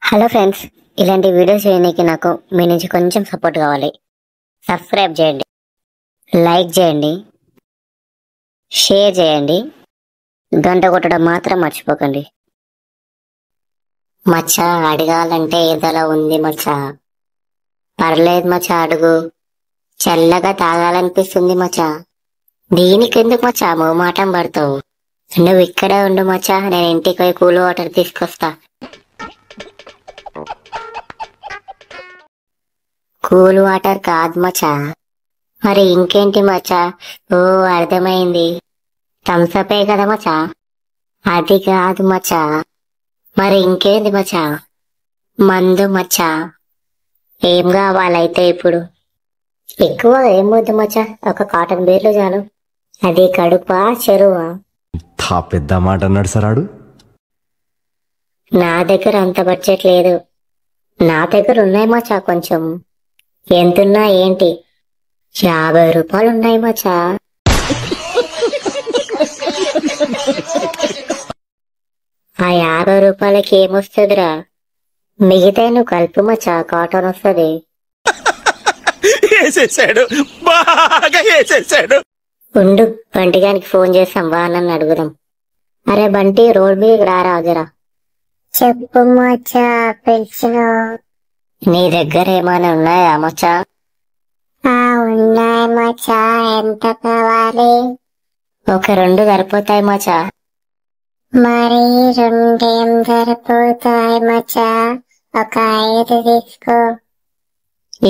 Hello friends, ఇలాంటి videos చేయడానికి నాకు మీ నుంచి కొంచెం సపోర్ట్ కావాలి. సబ్స్క్రైబ్ చేయండి, లైక్ చేయండి, షేర్ చేయండి, గంట కొట్టడం మాత్రం మర్చిపోకండి. మచ్చా అడగాలంటే ఏదోలా ఉంది మచ్చా. పర్లేదు మచ్చా, అడుగు. చల్లగా తాగాలనిపిస్తుంది మచ్చా. దీనికెందుకు మచ్చా మొహమాటం పడతావు? నువ్వు ఇక్కడే ఉండు మచ్చా, నేను ఇంటికి పోయి కూల్ వాటర్ తీసుకొస్తా. కూల్ వాటర్ కాదు మచ్చా. మరి ఇంకేంటి మచ్చా? ఓ అర్థమైంది, థమ్సపే కదా మచ్చా. అది కాదు మచ్చా. మరి ఇంకేంది మచ్చా? మందు మచ్చా. ఏం కావాలైతే ఇప్పుడు? ఎక్కువ ఏం వద్దు మచ్చా, ఒక కాటన్ బీర్లు చాలు. అది కడుపా చెరువా? పెద్ద మాట అన్నాడు సరాడు. నా దగ్గర అంత బడ్జెట్ లేదు. నా దగ్గర ఉన్నాయి మచ్చా కొంచెం. ఎంతున్నా ఏంటి, 50 రూపాయలు ఉన్నాయి మచ్చా. ఆ 50 రూపాయలకి ఏమొస్తుందిరా? మిగతా నువ్వు కలుపు మచ్చా, కాటన్ వస్తుంది. ఉండు, బంటిగానికి ఫోన్ చేసాం, వానని అడుగుదాం. అరే బంటి, రోడ్ మీద రారాజరా. చెప్పు మచ్చా, పిలిచిన. నీ దగ్గర ఏమైనా ఉన్నాయా మచ్చా? ఉన్నాయి మచ్చా. ఎంత కావాలి? ఒక 2 సరిపోతాయి మచ్చా. మరి 2 ఏం సరిపోతాయి మచ్చా, ఒక 5 తీసుకో.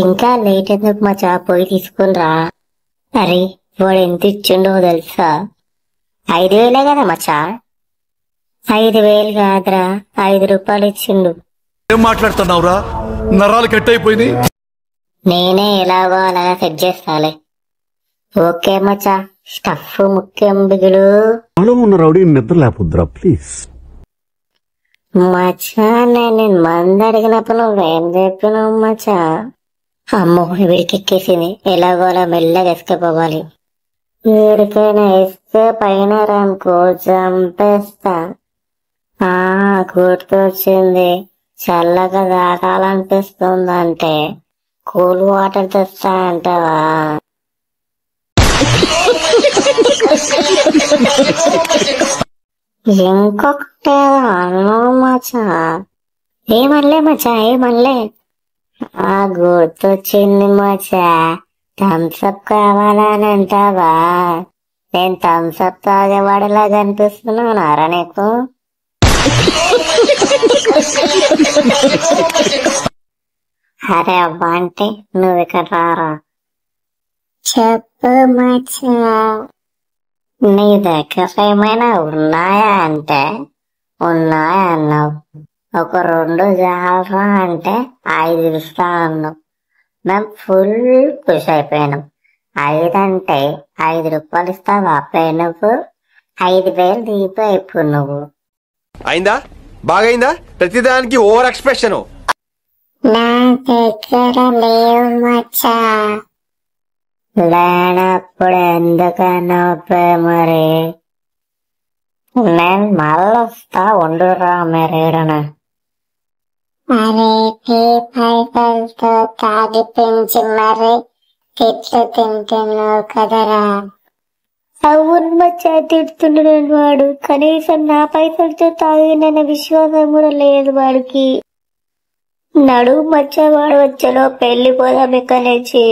ఇంకా లేట్ ఎందుకు మచ్చా, పోయి తీసుకునిరా. అరే వాడు ఎంత ఇచ్చిండో తెలుసా? 5,000 కదా మచ్చా. 5,000 కాదురా, 5 రూపాయలు ఇచ్చిండు. ఏం మాట్లాడుతున్నావురా? నరాలు కట్ అయిపోయినాయి. నేనే ఎలాగో అలాగా సెట్ చేస్తాలే. ఓకే మచ్చా, స్టఫ్ ముఖ్యం బిగులు. ఉన్న రౌడీ నిద్ర లేకపోద్దురా ప్లీజ్. మచ్చా నేను మంది అడిగినప్పుడు నువ్వేం చెప్పినావు మచ్చా? అమ్మో, వీడికి ఎక్కేసింది. ఎలాగో అలా మెల్లగా ఎస్కేపోవాలి. వీడికైనా ఎస్కేప్ అయినారనుకో చంపేస్తా. గుర్తొచ్చింది, చల్లగా తాగాలనిపిస్తుందంటే కూల్ వాటర్ తెస్తా అంటావా? ఇంకొకటే అన్నా మచ్చా. ఏమనలే మచ్చా, ఏమనలే. గుర్తొచ్చింది మచ్చా, థమ్సప్ కావాలని అంటావా? నేను థమ్సప్ తాగేవాడిలా కనిపిస్తున్నానారా నీకు? అరే అబ్బా, అంటే నువ్వు ఇక్కడ రారా. చెప్పు మచ్చా, నీ దగ్గర ఏమైనా ఉన్నాయా అంటే ఉన్నాయా అన్నావు. ఒక 2 చాలరా అంటే 5 ఇస్తా అన్నావు. మేము ఫుల్ ఖుషి అయిపోయినాం. 5 అంటే 5 రూపాయలు ఇస్తావా అప్పుడే? నువ్వు 5,000 దీపే ఇప్పుడు నువ్వు. అయిందా? బాగైందా? ప్రతిదానికి ఓవర్ ఎక్స్ప్రెషన్. నా దగ్గర లేవు మచ్చా. లేనప్పుడు ఎందుకన్నా మరి? నేను మళ్ళొస్తా, ఉండురా మీరేడన. అరే పైపలతో తాగిపించి మరి తిట్లు తింటున్నావు కదరా. అవును మచ్చా, తిడుతున్నాడు వాడు. కనీసం నా పైసలతో తాగిన విశ్వాసం కూడా లేదు వాడికి. నడువు మచ్చా, వాడు వచ్చలో పెళ్లిపోదాం ఇక్కడి నుంచి.